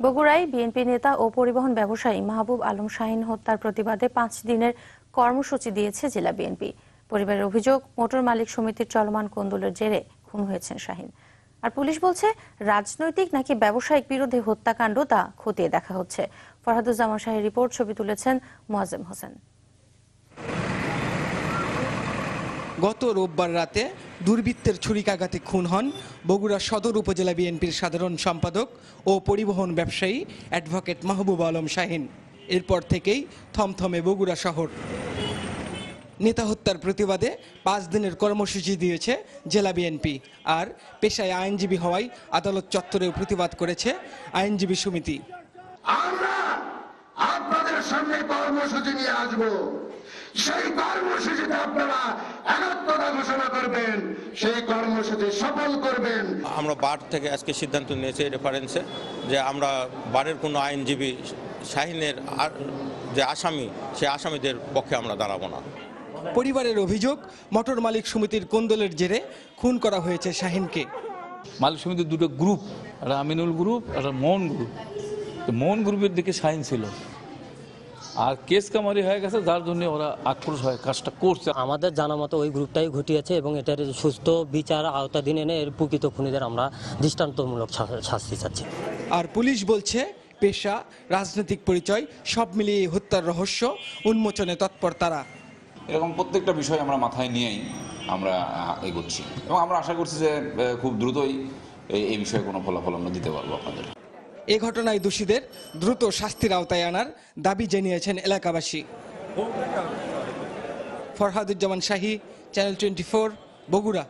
বগুড়ায় বিএনপি নেতা ও পরিবহন ব্যবসায়ী মাহবুব আলম শাহীন হত্যার প্রতিবাদে 5 দিনের কর্মসূচি দিয়েছে জেলা বিএনপি। পরিবারের অভিযোগ, মোটর মালিক সমিতির চলমান কোন্দলের জেরে খুন হয়েছেন শাহীন। আর পুলিশ বলছে, রাজনৈতিক নাকি ব্যবসায়িক বিরোধে হত্যাকাণ্ড তা খতিয়ে দেখা হচ্ছে। ফরহাদুজ্জামান শাহীর রিপোর্ট, ছবি তুলেছেন মোয়াজ্জেম হোসেন। গত রোববার রাতে দুর্বৃত্তের ছুরিকাঘাতে খুন হন বগুড়া সদর উপজেলা বিএনপির সাধারণ সম্পাদক ও পরিবহন ব্যবসায়ী অ্যাডভোকেট মাহবুব আলম শাহীন। এরপর থেকেই থমথমে বগুড়া শহর। নেতা হত্যার প্রতিবাদে 5 দিনের কর্মসূচি দিয়েছে জেলা বিএনপি। আর পেশায় আইনজীবী হওয়ায় আদালত চত্বরেও প্রতিবাদ করেছে আইনজীবী সমিতি। আমরা আপনাদের সামনে কর্মসূচি নিয়ে আসব, সেই কর্মসূচিতে আপনারা একাত্মতা ঘোষণা করবেন, সেই কর্মসূচি সফল করবেন। আমরা বার থেকে আজকে সিদ্ধান্ত নিয়েছি রেফারেন্সে যে আমরা বারের কোনো আইনজীবী শাহীনের যে আসামি, সে আসামিদের পক্ষে আমরা দাঁড়াবো না। পরিবারের অভিযোগ, মোটর মালিক সমিতির কোন্দলের জেরে খুন করা হয়েছে শাহীনকে। মালিক সমিতির দুটো গ্রুপ, একটা আমিনুল গ্রুপ, একটা মোহন গ্রুপ। মোহন গ্রুপের দিকে শাহীন ছিল, আর কেস কামারি হয়ে গেছে, যার জন্য ওরা আক্রোশ হয়ে কাজটা করছে। আমাদের জানা মতো ওই গ্রুপটাই ঘটিয়েছে এবং এটার সুস্থ বিচার আওতাধীন এনে এর প্রকৃত খুনিদের আমরা দৃষ্টান্তমূলক শাস্তি চাচ্ছি। আর পুলিশ বলছে, পেশা, রাজনৈতিক পরিচয় সব মিলিয়ে হত্যার রহস্য উন্মোচনে তৎপর তারা। এরকম প্রত্যেকটা বিষয় আমরা মাথায় নিয়েই আমরা এগোচ্ছি এবং আমরা আশা করছি যে খুব দ্রুতই এই বিষয়ে কোনো ফলাফল আমরা দিতে পারবো আপনাদের। এ ঘটনায় দোষীদের দ্রুত শাস্তির আওতায় আনার দাবি জানিয়েছেন এলাকাবাসী। ফরহাদুজ্জামান শাহী, চ্যানেল 24, বগুড়া।